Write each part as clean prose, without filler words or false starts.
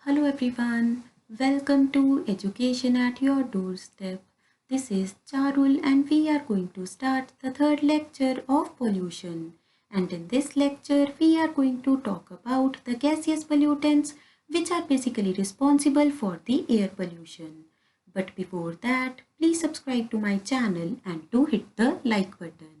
Hello everyone, welcome to Education at Your Doorstep. This is Charul and we are going to start the third lecture of pollution. And in this lecture, we are going to talk about the gaseous pollutants which are basically responsible for the air pollution. But before that, please subscribe to my channel and do hit the like button.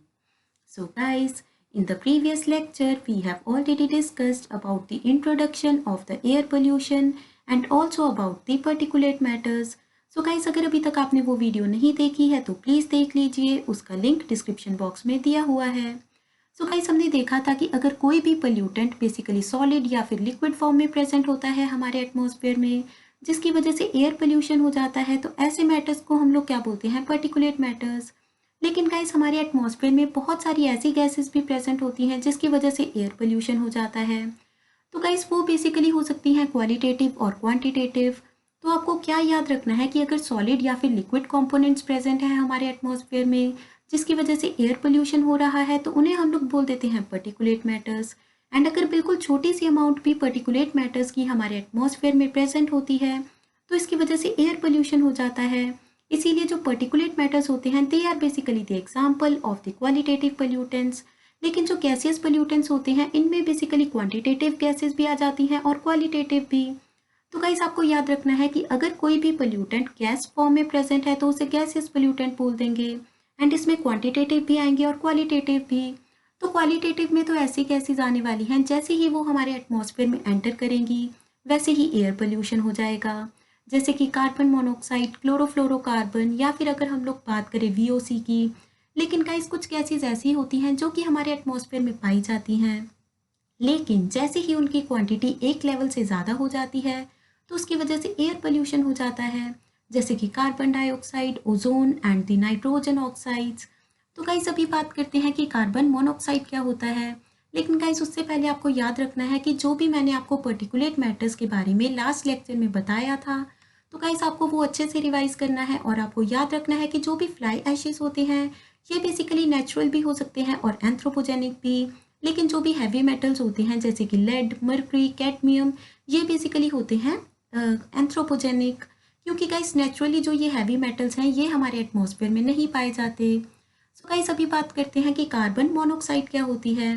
So guys, in the previous lecture, we have already discussed about the introduction of the air pollution and also about the particulate matters. So guys, अगर अभी तक आपने वो video नहीं देखी है तो please देख लीजिए, उसका लिंक डिस्क्रिप्शन बॉक्स में दिया हुआ है. सो गाइस हमने देखा था कि अगर कोई भी पोल्यूटेंट बेसिकली सॉलिड या फिर लिक्विड फॉर्म में प्रेजेंट होता है हमारे एटमॉस्फेयर में, जिसकी वजह से एयर पोल्यूशन हो जाता है, तो ऐसे मैटर्स को हम लोग क्या बोलते हैं, पर्टिकुलेट मैटर्स. लेकिन गाइस हमारे एटमॉस्फेयर में बहुत सारी ऐसी गैसेस भी प्रेजेंट होती हैं जिसकी वजह से एयर पोल्यूशन हो जाता है. तो गाइस वो बेसिकली हो सकती हैं क्वालिटेटिव और क्वांटिटेटिव. तो आपको क्या याद रखना है कि अगर सॉलिड या फिर लिक्विड कंपोनेंट्स प्रेजेंट हैं हमारे एटमॉस्फेयर में जिसकी वजह से एयर पोल्यूशन हो रहा है तो उन्हें हम लोग बोल देते हैं पर्टिकुलेट मैटर्स. एंड अगर बिल्कुल छोटी सी अमाउंट भी पर्टिकुलेट मैटर्स की हमारे एटमॉस्फेयर में प्रेजेंट होती है तो इसकी वजह से एयर पोल्यूशन हो जाता है. इसीलिए जो पर्टिकुलेट मैटर्स होते हैं they are basically the example of the qualitative pollutants. लेकिन जो गैसियस पोल्यूटेंट्स होते हैं इनमें बेसिकली क्वांटिटेटिव गैसेस भी आ जाती हैं और क्वालिटेटिव भी. तो गाइस आपको याद रखना है कि अगर कोई भी पोल्यूटेंट गैस फॉर्म में प्रेजेंट है तो उसे गैसियस पोल्यूटेंट बोल देंगे. एंड इसमें क्वांटिटेटिव भी आएंगे और क्वालिटेटिव भी. तो क्वालिटेटिव में तो ऐसी गैसेज आने वाली हैं जैसे ही वो हमारे एटमॉस्फेयर में एंटर करेंगी वैसे ही एयर पोल्यूशन हो जाएगा, जैसे कि कार्बन मोनोऑक्साइड, क्लोरोफ्लोरोकार्बन, या फिर अगर हम लोग बात करें VOC की. लेकिन गाइस कुछ गैसेज ऐसी होती हैं जो कि हमारे एटमॉस्फेयर में पाई जाती हैं, लेकिन जैसे ही उनकी क्वांटिटी एक लेवल से ज़्यादा हो जाती है तो उसकी वजह से एयर पोल्यूशन हो जाता है, जैसे कि carbon dioxide, ozone and the nitrogen oxides. तो गाइस अभी बात करते हैं कि कार्बन मोनोऑक्साइड क्या होता है. लेकिन गाइस उससे पहले आपको याद रखना है कि जो भी मैंने आपको पर्टिकुलेट मैटर्स के बारे में लास्ट लेक्चर में बताया था तो गाइस आपको वो अच्छे से रिवाइज करना है. और आपको याद रखना है कि जो भी फ्लाई ऐशेस होते हैं ये बेसिकली नेचुरल भी हो सकते हैं और एंथ्रोपोजेनिक भी. लेकिन जो भी हैवी मेटल्स होते हैं जैसे कि लेड, मर्करी, कैडमियम, ये बेसिकली होते हैं एंथ्रोपोजेनिक, क्योंकि गाइस नेचुरली जो ये हैवी मेटल्स हैं ये हमारे एटमॉस्फेयर में नहीं पाए जाते. सो गाइस अभी बात करते हैं कि कार्बन मोनोऑक्साइड क्या होती है.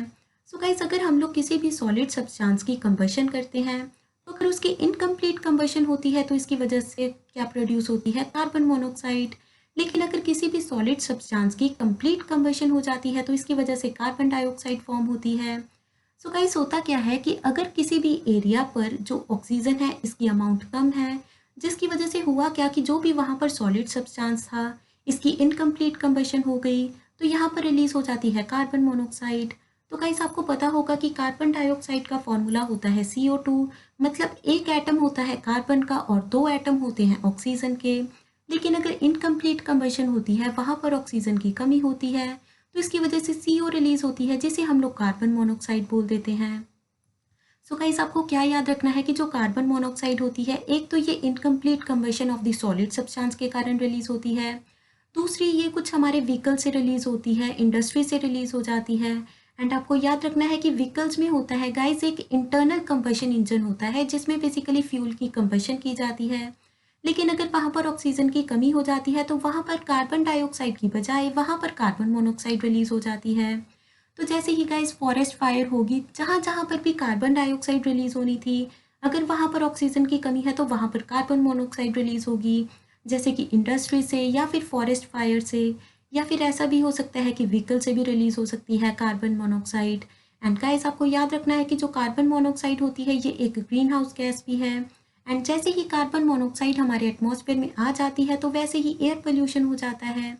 सो गाइस अगर हम लोग किसी भी सॉलिड सब्सटेंस की कंबशन करते हैं तो अगर उसकी इनकम्प्लीट कंबशन होती है तो इसकी वजह से क्या प्रोड्यूस होती है, कार्बन मोनोऑक्साइड. लेकिन अगर किसी भी सॉलिड सब्सटेंस की कंप्लीट कंबशन हो जाती है तो इसकी वजह से कार्बन डाइऑक्साइड फॉर्म होती है. सो गाइस होता क्या है कि अगर किसी भी एरिया पर जो ऑक्सीजन है इसकी अमाउंट कम है, जिसकी वजह से हुआ क्या कि जो भी वहाँ पर सॉलिड सब्सटेंस था इसकी इनकम्प्लीट कंबशन हो गई तो यहाँ पर रिलीज हो जाती है कार्बन मोनोऑक्साइड. तो गाइस आपको पता होगा कि कार्बन डाइऑक्साइड का फॉर्मूला होता है CO2, मतलब एक एटम होता है कार्बन का और दो एटम होते हैं ऑक्सीजन के. लेकिन अगर इनकम्प्लीट कंबशन होती है वहाँ पर ऑक्सीजन की कमी होती है तो इसकी वजह से CO रिलीज होती है जिसे हम लोग कार्बन मोनोऑक्साइड बोल देते हैं. सो गाइस आपको क्या याद रखना है कि जो कार्बन मोनोऑक्साइड होती है एक तो ये incomplete combustion of the solid substance के कारण रिलीज होती है, दूसरी ये कुछ हमारे व्हीकल से रिलीज होती है, इंडस्ट्री से रिलीज हो जाती है. एंड आपको याद रखना है कि व्हीकल्स में होता है गाइस एक इंटरनल कंबशन इंजन होता है जिसमें बेसिकली फ्यूल की कंबशन की जाती है. लेकिन अगर वहाँ पर ऑक्सीजन की कमी हो जाती है तो वहाँ पर कार्बन डाइऑक्साइड की बजाय वहाँ पर कार्बन मोनोऑक्साइड रिलीज हो जाती है. तो जैसे ही गाइस फॉरेस्ट फायर होगी, जहाँ जहाँ पर भी कार्बन डाइऑक्साइड रिलीज होनी थी, अगर वहाँ पर ऑक्सीजन की कमी है तो वहाँ पर कार्बन मोनोऑक्साइड रिलीज होगी, जैसे कि इंडस्ट्री से या फिर फॉरेस्ट फायर से, या फिर ऐसा भी हो सकता है कि व्हीकल से भी रिलीज हो सकती है कार्बन मोनोऑक्साइड. एंड गाइस आपको याद रखना है कि जो कार्बन मोनोऑक्साइड होती है ये एक ग्रीन हाउस गैस भी है. एंड जैसे ही कार्बन मोनोऑक्साइड हमारे एटमॉस्फेयर में आ जाती है तो वैसे ही एयर पोल्यूशन हो जाता है.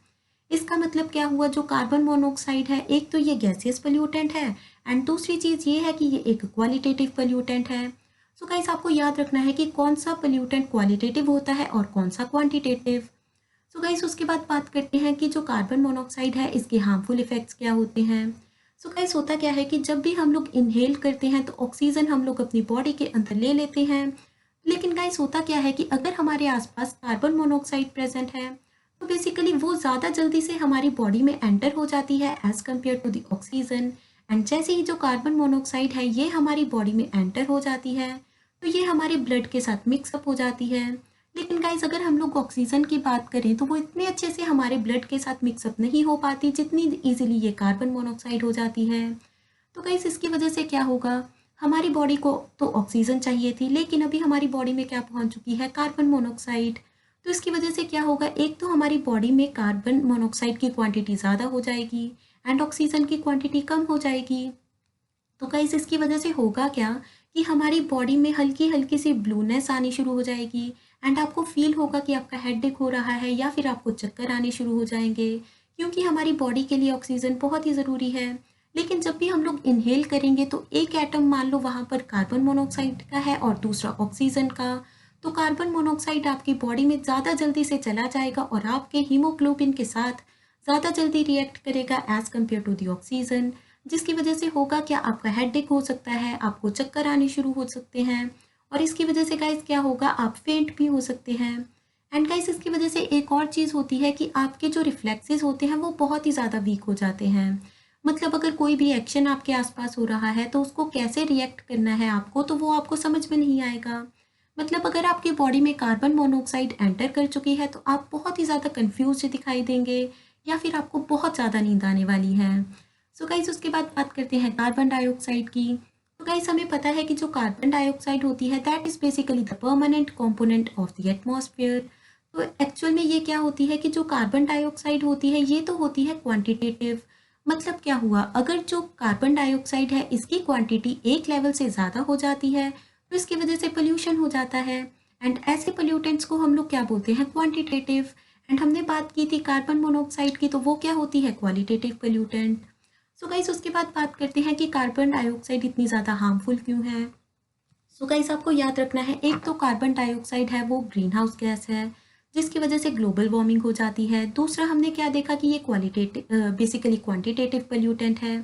इसका मतलब क्या हुआ, जो कार्बन मोनोऑक्साइड है एक तो ये गैसियस पोल्यूटेंट है एंड दूसरी चीज़ ये है कि ये एक क्वालिटेटिव पोल्यूटेंट है. सो गाइस आपको याद रखना है कि कौन सा पोल्यूटेंट क्वालिटेटिव होता है और कौन सा क्वांटिटेटिव. सो गाइस उसके बाद बात करते हैं कि जो कार्बन मोनोऑक्साइड है इसके हार्मफुल इफेक्ट्स क्या होते हैं. सो गाइस होता क्या है कि जब भी हम लोग इनहेल करते हैं तो ऑक्सीजन हम लोग अपनी बॉडी के अंदर ले लेते हैं. लेकिन गाइस होता क्या है कि अगर हमारे आसपास कार्बन मोनोऑक्साइड प्रेजेंट है तो बेसिकली वो ज़्यादा जल्दी से हमारी बॉडी में एंटर हो जाती है as compare to the oxygen. And जैसे ही जो कार्बन मोनोऑक्साइड है ये हमारी बॉडी में एंटर हो जाती है तो ये हमारे ब्लड के साथ मिक्सअप हो जाती है। लेकिन गाइस अगर हम लोग ऑक्सीजन की बात करें तो वो इतने अच्छे से हमारे ब्लड के साथ मिक्सअप नहीं हो पाती जितनी ईजिली ये कार्बन मोनोऑक्साइड हो जाती है। तो गाइस इसकी वजह से क्या होगा, हमारी बॉडी को तो ऑक्सीजन चाहिए थी लेकिन अभी हमारी बॉडी में क्या पहुंच चुकी है, कार्बन मोनोऑक्साइड। तो इसकी वजह से क्या होगा, एक तो हमारी बॉडी में कार्बन मोनोऑक्साइड की क्वांटिटी ज़्यादा हो जाएगी एंड ऑक्सीजन की क्वांटिटी कम हो जाएगी। तो गाइस इसकी वजह से होगा क्या कि हमारी बॉडी में हल्की हल्की सी ब्लूनेस आनी शुरू हो जाएगी एंड आपको फील होगा कि आपका हेडेक हो रहा है या फिर आपको चक्कर आने शुरू हो जाएंगे, क्योंकि हमारी बॉडी के लिए ऑक्सीजन बहुत ही ज़रूरी है। लेकिन जब भी हम लोग इनहेल करेंगे तो एक एटम मान लो वहाँ पर कार्बन मोनोऑक्साइड का है और दूसरा ऑक्सीजन का, तो कार्बन मोनोऑक्साइड आपकी बॉडी में ज़्यादा जल्दी से चला जाएगा और आपके हीमोग्लोबिन के साथ ज़्यादा जल्दी रिएक्ट करेगा as compare to the oxygen, जिसकी वजह से होगा क्या, आपका हेडेक हो सकता है, आपको चक्कर आने शुरू हो सकते हैं और इसकी वजह से गाइस क्या होगा, आप फेंट भी हो सकते हैं। एंड गाइस इसकी वजह से एक और चीज़ होती है कि आपके जो रिफ्लेक्सेस होते हैं वो बहुत ही ज़्यादा वीक हो जाते हैं। मतलब अगर कोई भी एक्शन आपके आसपास हो रहा है तो उसको कैसे रिएक्ट करना है आपको, तो वो आपको समझ में नहीं आएगा। मतलब अगर आपकी बॉडी में कार्बन मोनोऑक्साइड एंटर कर चुकी है तो आप बहुत ही ज़्यादा कंफ्यूज दिखाई देंगे या फिर आपको बहुत ज़्यादा नींद आने वाली है। सो गाइस उसके बाद बात करते हैं कार्बन डाइऑक्साइड की। तो गाइस हमें पता है कि जो कार्बन डाइऑक्साइड होती है that is basically the permanent component of the atmosphere. तो एक्चुअल में ये क्या होती है कि जो कार्बन डाइऑक्साइड होती है ये तो होती है क्वांटिटेटिव। मतलब क्या हुआ, अगर जो कार्बन डाइऑक्साइड है इसकी क्वांटिटी एक लेवल से ज़्यादा हो जाती है तो इसकी वजह से पोल्यूशन हो जाता है एंड ऐसे पोल्यूटेंट्स को हम लोग क्या बोलते हैं, क्वांटिटेटिव। एंड हमने बात की थी कार्बन मोनोऑक्साइड की, तो वो क्या होती है, क्वालिटेटिव पोल्यूटेंट। सो गाइस उसके बाद बात करते हैं कि कार्बन डाइऑक्साइड इतनी ज़्यादा हार्मफुल क्यों है। सो गाइस आपको याद रखना है, एक तो कार्बन डाइऑक्साइड है वो ग्रीन हाउस गैस है जिसकी वजह से ग्लोबल वार्मिंग हो जाती है। दूसरा हमने क्या देखा कि ये क्वालिटेटिव बेसिकली क्वांटिटेटिव पोल्यूटेंट है।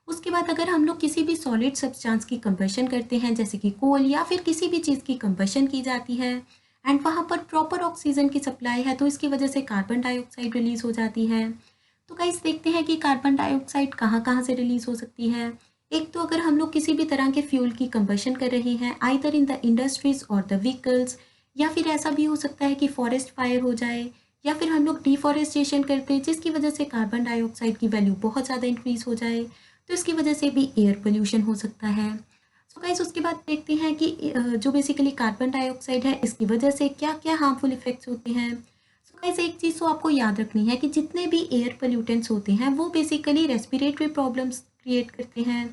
उसके बाद अगर हम लोग किसी भी सॉलिड सब्सटेंस की कंबशन करते हैं जैसे कि कोल या फिर किसी भी चीज़ की कंबशन की जाती है एंड वहाँ पर प्रॉपर ऑक्सीजन की सप्लाई है तो इसकी वजह से कार्बन डाइऑक्साइड रिलीज हो जाती है। तो गाइस देखते हैं कि कार्बन डाइऑक्साइड कहाँ कहाँ से रिलीज हो सकती है। एक तो अगर हम लोग किसी भी तरह के फ्यूल की कंबशन कर रहे हैं आइदर इन द इंडस्ट्रीज और द व्हीकल्स, या फिर ऐसा भी हो सकता है कि फॉरेस्ट फायर हो जाए या फिर हम लोग डिफॉरेस्टेशन करते हैं जिसकी वजह से कार्बन डाइऑक्साइड की वैल्यू बहुत ज़्यादा इंक्रीज हो जाए, तो इसकी वजह से भी एयर पोल्यूशन हो सकता है। सो गाइस उसके बाद देखते हैं कि जो बेसिकली कार्बन डाइऑक्साइड है इसकी वजह से क्या क्या हार्मफुल इफेक्ट्स होते हैं। सो गाइस एक चीज़ तो आपको याद रखनी है कि जितने भी एयर पोल्यूटेंट्स होते हैं वो बेसिकली रेस्पिरेटरी प्रॉब्लम्स क्रिएट करते हैं।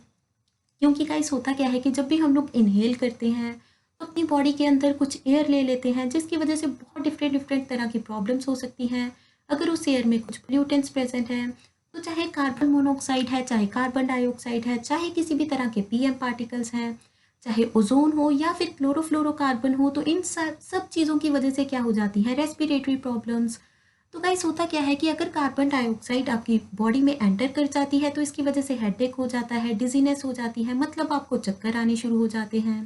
क्योंकि गाइस होता क्या है कि जब भी हम लोग इनहेल करते हैं तो अपनी बॉडी के अंदर कुछ एयर ले लेते हैं जिसकी वजह से बहुत डिफरेंट डिफरेंट तरह की प्रॉब्लम्स हो सकती हैं। अगर उस एयर में कुछ पोल्यूटेंट्स प्रेजेंट हैं तो चाहे कार्बन मोनोऑक्साइड है, चाहे कार्बन डाइऑक्साइड है, चाहे किसी भी तरह के पीएम पार्टिकल्स हैं, चाहे ओजोन हो या फिर क्लोरोफ्लोरोकार्बन हो, तो इन सब सब चीज़ों की वजह से क्या हो जाती है, रेस्पिरेटरी प्रॉब्लम्स। तो गाइस होता क्या है कि अगर कार्बन डाइऑक्साइड आपकी बॉडी में एंटर कर जाती है तो इसकी वजह से हेडेक हो जाता है, डिजीनेस हो जाती है, मतलब आपको चक्कर आने शुरू हो जाते हैं।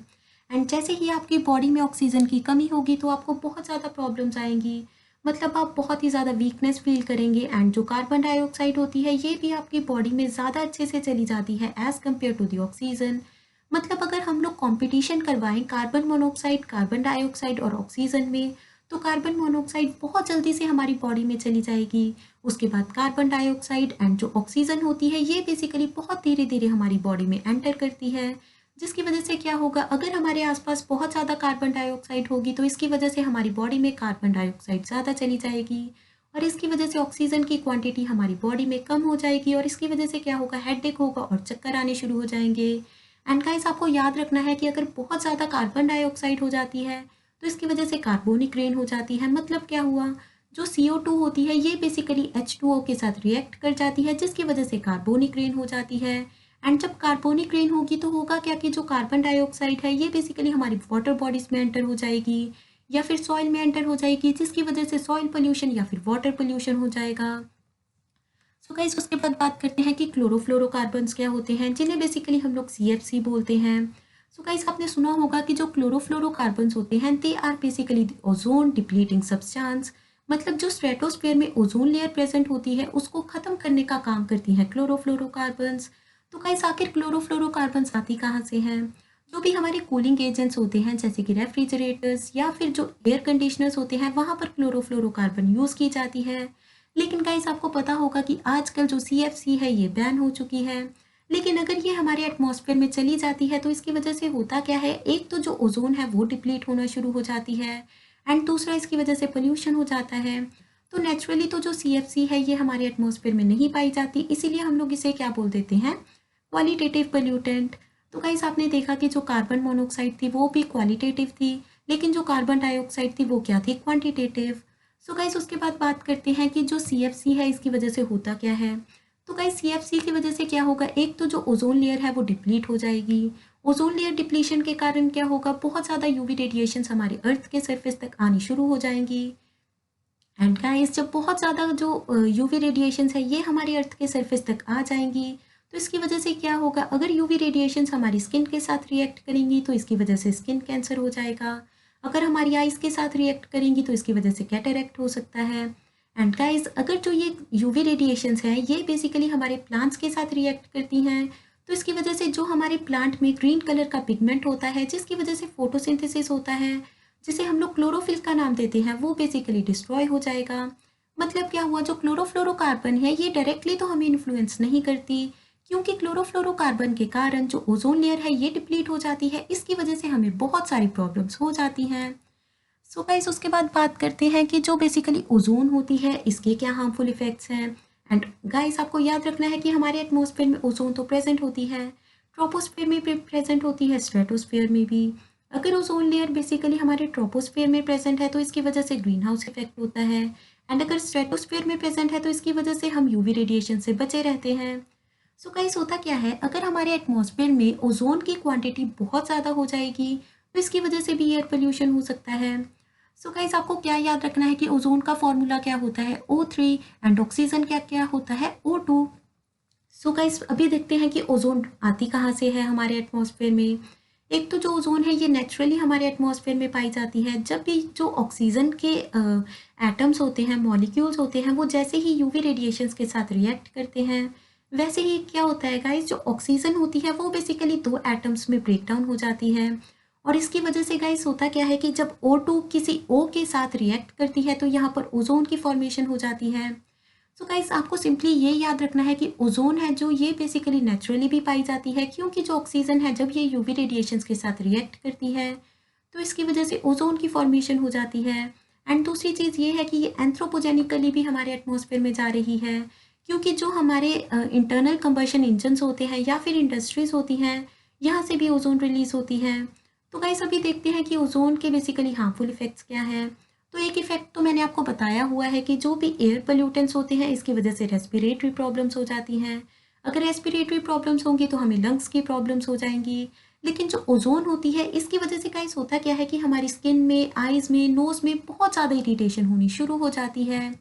एंड जैसे ही आपकी बॉडी में ऑक्सीजन की कमी होगी तो आपको बहुत ज़्यादा प्रॉब्लम्स आएंगी, मतलब आप बहुत ही ज़्यादा वीकनेस फील करेंगे। एंड जो कार्बन डाइऑक्साइड होती है ये भी आपकी बॉडी में ज़्यादा अच्छे से चली जाती है as compare to the oxygen. मतलब अगर हम लोग कंपटीशन करवाएं कार्बन मोनोऑक्साइड, कार्बन डाइऑक्साइड और ऑक्सीजन में, तो कार्बन मोनोऑक्साइड बहुत जल्दी से हमारी बॉडी में चली जाएगी। उसके बाद कार्बन डाइऑक्साइड एंड जो ऑक्सीजन होती है ये बेसिकली बहुत धीरे धीरे हमारी बॉडी में एंटर करती है, जिसकी वजह से क्या होगा, अगर हमारे आसपास बहुत ज़्यादा कार्बन डाइऑक्साइड होगी तो इसकी वजह से हमारी बॉडी में कार्बन डाइऑक्साइड ज़्यादा चली जाएगी और इसकी वजह से ऑक्सीजन की क्वांटिटी हमारी बॉडी में कम हो जाएगी और इसकी वजह से क्या होगा, हेडेक होगा और चक्कर आने शुरू हो जाएंगे। एंड गाइस आपको याद रखना है कि अगर बहुत ज़्यादा कार्बन डाइऑक्साइड हो जाती है तो इसकी वजह से कार्बोनिक रेन हो जाती है। मतलब क्या हुआ, जो CO2 होती है ये बेसिकली H2O के साथ रिएक्ट कर जाती है जिसकी वजह से कार्बोनिक रेन हो जाती है। एंड जब कार्बोनिक रेन होगी तो होगा क्या कि जो कार्बन डाइऑक्साइड है ये बेसिकली हमारी वाटर बॉडीज में एंटर हो जाएगी या फिर सॉइल में एंटर हो जाएगी, जिसकी वजह से सॉइल पोल्यूशन या फिर वाटर पोल्यूशन हो जाएगा। सो गाइस उसके बाद बात करते हैं कि क्लोरोफ्लोरोकार्बन्स क्या होते हैं, जिन्हें बेसिकली हम लोग CFC बोलते हैं। सो गाइस आपने सुना होगा कि जो क्लोरोफ्लोरोकार्बन्स होते हैं they are basically ozone depleting substance. मतलब जो स्ट्रेटोस्फेयर में ओजोन लेयर प्रेजेंट होती है उसको खत्म करने का काम करती हैं क्लोरोफ्लोरोकार्बन्स। तो गाइस आखिर क्लोरोफ्लोरोकार्बन्स आती कहाँ से हैं। जो भी हमारे कूलिंग एजेंट्स होते हैं जैसे कि रेफ्रिजरेटर्स या फिर जो एयर कंडीशनर्स होते हैं वहाँ पर क्लोरोफ्लोरोकार्बन यूज़ की जाती है। लेकिन गाइस आपको पता होगा कि आजकल जो CFC है ये बैन हो चुकी है। लेकिन अगर ये हमारे एटमॉस्फेयर में चली जाती है तो इसकी वजह से होता क्या है, एक तो जो ओजोन है वो डिप्लीट होना शुरू हो जाती है एंड दूसरा इसकी वजह से पोल्यूशन हो जाता है। तो नेचुरली तो जो CFC है ये हमारे एटमॉस्फेयर में नहीं पाई जाती, इसीलिए हम लोग इसे क्या बोल देते हैं, क्वालिटेटिव पोल्यूटेंट। तो गाइस आपने देखा कि जो कार्बन मोनोऑक्साइड थी वो भी क्वालिटेटिव थी, लेकिन जो कार्बन डाइऑक्साइड थी वो क्या थी, क्वांटिटेटिव। सो गाइस उसके बाद बात करते हैं कि जो CFC है इसकी वजह से होता क्या है। तो गाइस CFC की वजह से क्या होगा, एक तो जो ओजोन लेयर है वो डिप्लीट हो जाएगी। ओजोन लेयर डिप्लीशन के कारण क्या होगा, बहुत ज़्यादा UV रेडिएशंस हमारे अर्थ के सरफेस तक आनी शुरू हो जाएंगी। एंड गाइस जब बहुत ज़्यादा जो UV रेडिएशंस है ये हमारे अर्थ के सरफेस तक आ जाएंगी तो इसकी वजह से क्या होगा, अगर UV रेडिएशंस हमारी स्किन के साथ रिएक्ट करेंगी तो इसकी वजह से स्किन कैंसर हो जाएगा। अगर हमारी आइज़ के साथ रिएक्ट करेंगी तो इसकी वजह से कैटरेक्ट हो सकता है। एंड गाइस अगर जो ये UV रेडिएशंस हैं ये बेसिकली हमारे प्लांट्स के साथ रिएक्ट करती हैं तो इसकी वजह से जो हमारे प्लांट में ग्रीन कलर का पिगमेंट होता है जिसकी वजह से फोटोसिंथेसिस होता है, जिसे हम लोग क्लोरोफिल का नाम देते हैं, वो बेसिकली डिस्ट्रॉय हो जाएगा। मतलब क्या हुआ, जो क्लोरोफ्लोरोकार्बन है ये डायरेक्टली तो हमें इन्फ्लुएंस नहीं करती, क्योंकि क्लोरोफ्लोरोकार्बन के कारण जो ओजोन लेयर है ये डिप्लीट हो जाती है, इसकी वजह से हमें बहुत सारी प्रॉब्लम्स हो जाती हैं। सो गाइस उसके बाद बात करते हैं कि जो बेसिकली ओजोन होती है इसके क्या हार्मफुल इफेक्ट्स हैं। एंड गाइस आपको याद रखना है कि हमारे एटमॉस्फेयर में ओजोन तो प्रेजेंट होती है, ट्रोपोस्फेयर में भी प्रेजेंट होती है, स्ट्रेटोस्फेयर में भी। अगर ओजोन लेयर बेसिकली हमारे ट्रोपोस्फेयर में प्रेजेंट है तो इसकी वजह से ग्रीन हाउस इफेक्ट होता है, एंड अगर स्ट्रेटोस्फेयर में प्रेजेंट है तो इसकी वजह से हम UV रेडिएशन से बचे रहते हैं। सो गाइस होता क्या है, अगर हमारे एटमॉस्फेयर में ओजोन की क्वांटिटी बहुत ज़्यादा हो जाएगी तो इसकी वजह से भी एयर पोल्यूशन हो सकता है। सो गाइस आपको क्या याद रखना है कि ओजोन का फॉर्मूला क्या होता है, O3, एंड ऑक्सीजन क्या क्या होता है, O2। सो गाइस अभी देखते हैं कि ओजोन आती कहाँ से है हमारे एटमॉस्फेयर में। एक तो जो ओजोन है ये नेचुरली हमारे एटमॉस्फेयर में पाई जाती है जब भी जो ऑक्सीजन के एटम्स होते हैं, मॉलिक्यूल्स होते हैं, वो जैसे ही UV रेडिएशंस के साथ रिएक्ट करते हैं वैसे ही क्या होता है गाइस, जो ऑक्सीजन होती है वो बेसिकली दो एटम्स में ब्रेक डाउन हो जाती है। और इसकी वजह से गाइस होता क्या है कि जब O2 किसी O के साथ रिएक्ट करती है तो यहाँ पर ओजोन की फॉर्मेशन हो जाती है। सो गाइस आपको सिंपली ये याद रखना है कि ओजोन है जो ये बेसिकली नेचुरली भी पाई जाती है, क्योंकि जो ऑक्सीजन है जब ये UV रेडिएशंस के साथ रिएक्ट करती है तो इसकी वजह से ओजोन की फॉर्मेशन हो जाती है। एंड दूसरी चीज़ ये है कि ये एंथ्रोपोजेनिकली भी हमारे एटमॉस्फेयर में जा रही है, क्योंकि जो हमारे इंटरनल कंबशन इंजन्स होते हैं या फिर इंडस्ट्रीज होती हैं यहाँ से भी ओजोन रिलीज होती है। तो गाइस अभी देखते हैं कि ओजोन के बेसिकली हार्मफुल इफेक्ट्स क्या हैं। तो एक इफेक्ट तो मैंने आपको बताया हुआ है कि जो भी एयर पोल्यूटेंट्स होते हैं इसकी वजह से रेस्पिरेटरी प्रॉब्लम्स हो जाती हैं। अगर रेस्पिरेटरी प्रॉब्लम्स होंगी तो हमें लंग्स की प्रॉब्लम्स हो जाएंगी। लेकिन जो ओजोन होती है इसकी वजह से गाइस होता क्या है कि हमारी स्किन में, आइज़ में, नोज़ में बहुत ज़्यादा इरिटेशन होनी शुरू हो जाती है।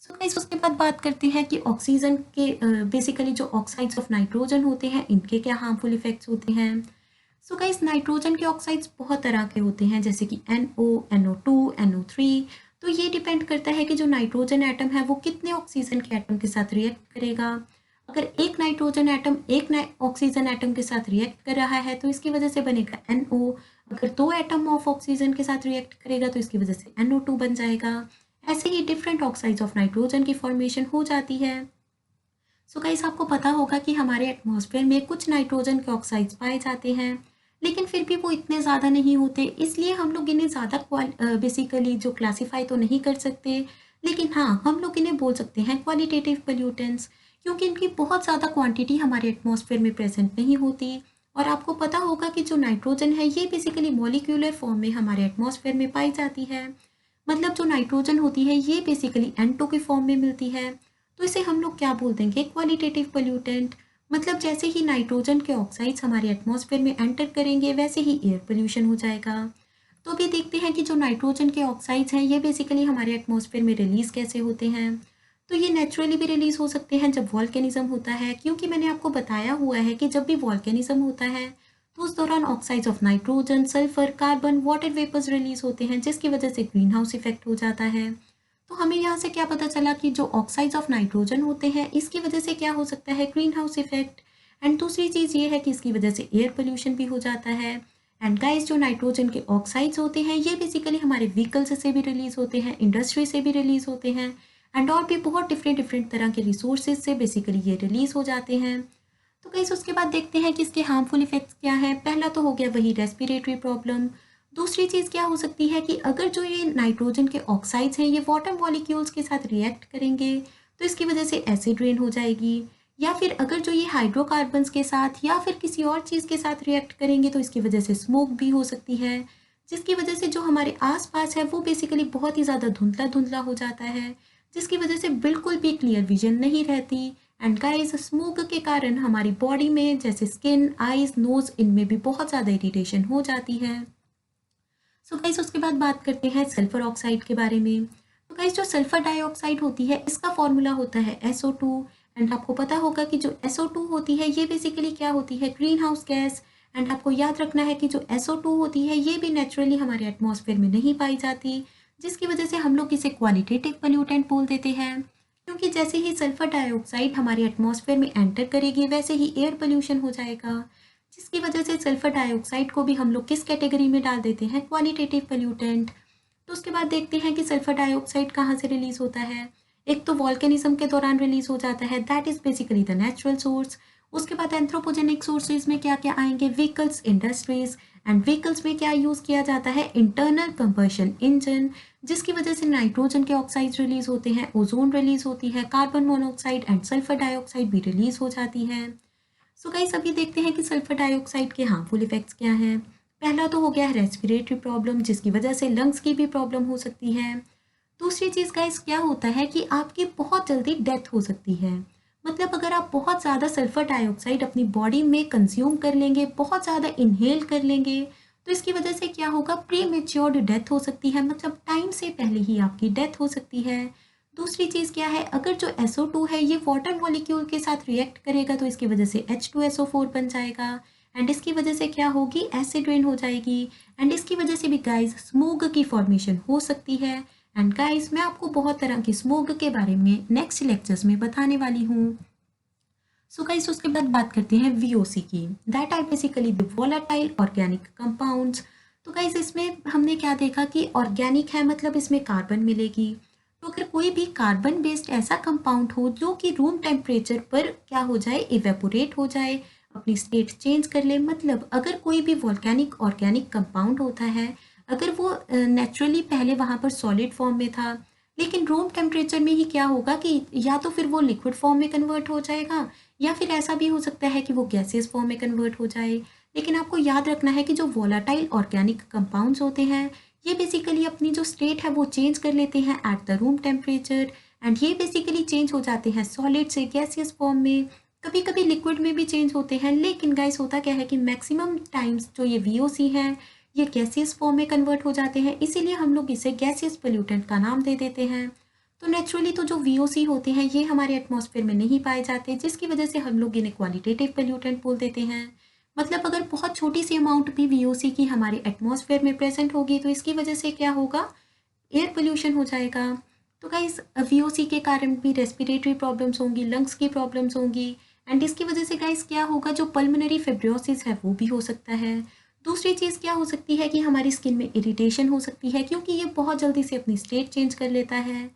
सो गाइस उसके बाद बात करते हैं कि ऑक्सीजन के बेसिकली जो ऑक्साइड्स ऑफ नाइट्रोजन होते हैं इनके क्या हार्मफुल इफेक्ट्स होते हैं। सो गाइस नाइट्रोजन के ऑक्साइड्स बहुत तरह के होते हैं जैसे कि NO, NO2, NO3। तो ये डिपेंड करता है कि जो नाइट्रोजन एटम है वो कितने ऑक्सीजन के एटम के साथ रिएक्ट करेगा। अगर एक नाइट्रोजन एटम एक ऑक्सीजन एटम के साथ रिएक्ट कर रहा है तो इसकी वजह से बनेगा NO। अगर दो एटम ऑफ ऑक्सीजन के साथ रिएक्ट करेगा तो इसकी वजह से NO2 बन जाएगा। ऐसे ही डिफरेंट ऑक्साइड्स ऑफ नाइट्रोजन की फॉर्मेशन हो जाती है। सो गाइस आपको पता होगा कि हमारे एटमॉस्फेयर में कुछ नाइट्रोजन के ऑक्साइड्स पाए जाते हैं, लेकिन फिर भी वो इतने ज़्यादा नहीं होते, इसलिए हम लोग इन्हें ज़्यादा बेसिकली जो क्लासीफाई तो नहीं कर सकते। लेकिन हाँ, हम लोग इन्हें बोल सकते हैं क्वालिटेटिव पोल्यूटेंट्स, क्योंकि इनकी बहुत ज़्यादा क्वांटिटी हमारे एटमॉस्फेयर में प्रेजेंट नहीं होती। और आपको पता होगा कि जो नाइट्रोजन है ये बेसिकली मॉलिक्यूलर फॉर्म में हमारे एटमॉस्फेयर में पाई जाती है। मतलब जो नाइट्रोजन होती है ये बेसिकली N2 के फॉर्म में मिलती है, तो इसे हम लोग क्या बोल देंगे, क्वालिटेटिव पोल्यूटेंट। मतलब जैसे ही नाइट्रोजन के ऑक्साइड्स हमारे एटमॉस्फेयर में एंटर करेंगे वैसे ही एयर पोल्यूशन हो जाएगा। तो अभी देखते हैं कि जो नाइट्रोजन के ऑक्साइड्स हैं ये बेसिकली हमारे एटमॉस्फेयर में रिलीज़ कैसे होते हैं। तो ये नेचुरली भी रिलीज़ हो सकते हैं जब वॉल्केनिज्म होता है, क्योंकि मैंने आपको बताया हुआ है कि जब भी वॉल्केनिज्म होता है तो उस दौरान oxides of nitrogen, sulphur, carbon, water vapours release होते हैं जिसकी वजह से ग्रीन हाउस इफेक्ट हो जाता है। तो हमें यहाँ से क्या पता चला कि जो ऑक्साइड्स ऑफ नाइट्रोजन होते हैं इसकी वजह से क्या हो सकता है, ग्रीन हाउस इफेक्ट। एंड दूसरी चीज़ ये है कि इसकी वजह से एयर पोल्यूशन भी हो जाता है। एंड गाइस जो नाइट्रोजन के ऑक्साइड्स होते हैं ये बेसिकली हमारे व्हीकल्स से भी रिलीज होते हैं, इंडस्ट्री से भी रिलीज होते हैं, एंड और भी बहुत डिफरेंट डिफरेंट तरह के रिसोर्सेज से बेसिकली ये रिलीज हो जाते हैं। तो गाइस उसके बाद देखते हैं कि इसके हार्मफुल इफेक्ट्स क्या हैं। पहला तो हो गया वही रेस्पिरेटरी प्रॉब्लम। दूसरी चीज़ क्या हो सकती है कि अगर जो ये नाइट्रोजन के ऑक्साइड्स हैं ये वाटर मॉलिक्यूल्स के साथ रिएक्ट करेंगे तो इसकी वजह से एसिड रेन हो जाएगी, या फिर अगर जो ये हाइड्रोकार्बन्स के साथ या फिर किसी और चीज़ के साथ रिएक्ट करेंगे तो इसकी वजह से स्मोक भी हो सकती है, जिसकी वजह से जो हमारे आसपास है वो बेसिकली बहुत ही ज़्यादा धुंधला धुंधला हो जाता है, जिसकी वजह से बिल्कुल भी क्लियर विजन नहीं रहती। एंड गाइस स्मोक के कारण हमारी बॉडी में जैसे स्किन, आईज, नोज, इनमें भी बहुत ज़्यादा इरिटेशन हो जाती है। सो गाइस उसके बाद बात करते हैं सल्फर ऑक्साइड के बारे में। तो गाइस जो सल्फर डाइऑक्साइड होती है इसका फॉर्मूला होता है SO2। एंड आपको पता होगा कि जो SO2 होती है ये बेसिकली क्या होती है, ग्रीन हाउस गैस। एंड आपको याद रखना है कि जो SO2 होती है ये भी नेचुरली हमारे एटमॉस्फेयर में नहीं पाई जाती, जिसकी वजह से हम लोग इसे क्वालिटेटिव पोल्यूटेंट बोल देते हैं। क्योंकि जैसे ही सल्फर डाइऑक्साइड हमारे एटमॉस्फेयर में एंटर करेगी वैसे ही एयर पोल्यूशन हो जाएगा, जिसकी वजह से सल्फर डाइऑक्साइड को भी हम लोग किस कैटेगरी में डाल देते हैं, क्वालिटेटिव पोल्यूटेंट। तो उसके बाद देखते हैं कि सल्फर डाइऑक्साइड कहाँ से रिलीज होता है। एक तो वॉल्केनिज्म के दौरान रिलीज हो जाता है, that is basically the natural source. उसके बाद एंथ्रोपोजेनिक सोर्सेज में क्या क्या आएंगे, व्हीकल्स, इंडस्ट्रीज। एंड व्हीकल्स में क्या यूज़ किया जाता है, इंटरनल कंबशन इंजन, जिसकी वजह से नाइट्रोजन के ऑक्साइड रिलीज होते हैं, ओजोन रिलीज होती है, carbon monoxide and sulphur dioxide भी रिलीज हो जाती है। सो गाइस अभी देखते हैं कि सल्फर डाइऑक्साइड के हार्मफुल इफेक्ट्स क्या हैं। पहला तो हो गया है रेस्पिरेटरी प्रॉब्लम, जिसकी वजह से लंग्स की भी प्रॉब्लम हो सकती है। दूसरी चीज़ गाइस क्या होता है कि आपकी बहुत जल्दी डेथ हो सकती है। मतलब अगर आप बहुत ज़्यादा सल्फर डाइऑक्साइड अपनी बॉडी में कंज्यूम कर लेंगे, बहुत ज़्यादा इनहेल कर लेंगे, तो इसकी वजह से क्या होगा, प्री मेच्योर्ड डेथ हो सकती है, मतलब टाइम से पहले ही आपकी डेथ हो सकती है। दूसरी चीज़ क्या है, अगर जो SO2 है ये वाटर मॉलिक्यूल के साथ रिएक्ट करेगा तो इसकी वजह से H2SO4 बन जाएगा, एंड इसकी वजह से क्या होगी, एसिड रेन हो जाएगी। एंड इसकी वजह से भी गाइस स्मोग की फॉर्मेशन हो सकती है। एंड गाइस मैं आपको बहुत तरह की स्मोग के बारे में नेक्स्ट लेक्चर्स में बताने वाली हूँ। सो गाइस उसके बाद बात करते हैं VOC की, that are basically the volatile organic compounds. तो गाइस इसमें हमने क्या देखा कि ऑर्गेनिक है मतलब इसमें कार्बन मिलेगी। तो अगर कोई भी कार्बन बेस्ड ऐसा कंपाउंड हो जो कि रूम टेम्परेचर पर क्या हो जाए, इवेपोरेट हो जाए, अपनी स्टेट चेंज कर ले, मतलब अगर कोई भी वॉल्केनिक ऑर्गेनिक कंपाउंड होता है, अगर वो नेचुरली पहले वहाँ पर सॉलिड फॉर्म में था, लेकिन रूम टेम्परेचर में ही क्या होगा कि या तो फिर वो लिक्विड फॉर्म में कन्वर्ट हो जाएगा, या फिर ऐसा भी हो सकता है कि वो गैसेस फॉर्म में कन्वर्ट हो जाए। लेकिन आपको याद रखना है कि जो वोलाटाइल ऑर्गेनिक कंपाउंड्स होते हैं ये बेसिकली अपनी जो स्टेट है वो चेंज कर लेते हैं at the room temperature, and ये बेसिकली चेंज हो जाते हैं सॉलिड से गैसियस फॉर्म में, कभी कभी लिक्विड में भी चेंज होते हैं। लेकिन गाइस होता क्या है कि मैक्सिमम टाइम्स जो ये VOC हैं ये गैसियस फॉर्म में कन्वर्ट हो जाते हैं, इसीलिए हम लोग इसे गैसियस पोल्यूटेंट का नाम दे देते हैं। तो नेचुरली तो जो VOC होते हैं ये हमारे एटमॉस्फेयर में नहीं पाए जाते, जिसकी वजह से हम लोग इन्हें क्वालिटेटिव पोल्यूटेंट बोल देते हैं। मतलब अगर बहुत छोटी सी अमाउंट भी VOC की हमारे एटमॉस्फेयर में प्रेजेंट होगी तो इसकी वजह से क्या होगा, एयर पोल्यूशन हो जाएगा। तो गाइस VOC के कारण भी रेस्पिरेटरी प्रॉब्लम्स होंगी, लंग्स की प्रॉब्लम्स होंगी, एंड इसकी वजह से गाइस क्या होगा, जो पल्मोनरी फिब्रोसिस है वो भी हो सकता है। दूसरी चीज़ क्या हो सकती है कि हमारी स्किन में इरिटेशन हो सकती है, क्योंकि ये बहुत जल्दी से अपनी स्टेट चेंज कर लेता है।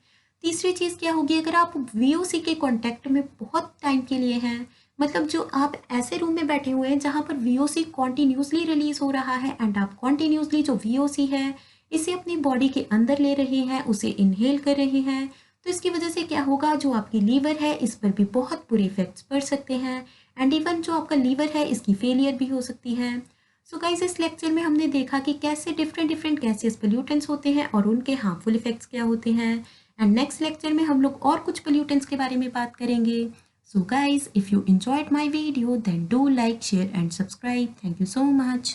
तीसरी चीज़ क्या होगी, अगर आप VOC के कांटेक्ट में बहुत टाइम के लिए हैं, मतलब जो आप ऐसे रूम में बैठे हुए हैं जहाँ पर VOC कॉन्टीन्यूसली रिलीज हो रहा है, एंड आप कॉन्टीन्यूसली जो VOC है इसे अपनी बॉडी के अंदर ले रहे हैं, उसे इनहेल कर रहे हैं, तो इसकी वजह से क्या होगा, जो आपकी लीवर है इस पर भी बहुत बुरे इफेक्ट्स पड़ सकते हैं, एंड इवन जो आपका लीवर है इसकी फेलियर भी हो सकती है। सो गाइस इस लेक्चर में हमने देखा कि कैसे डिफरेंट डिफरेंट गैसियस पोल्यूटेंट्स होते हैं और उनके हार्मफुल इफेक्ट्स क्या होते हैं, एंड नेक्स्ट लेक्चर में हम लोग और कुछ पोल्यूटेंट्स के बारे में बात करेंगे। So guys, if you enjoyed my video, then do like, share and subscribe. Thank you so much.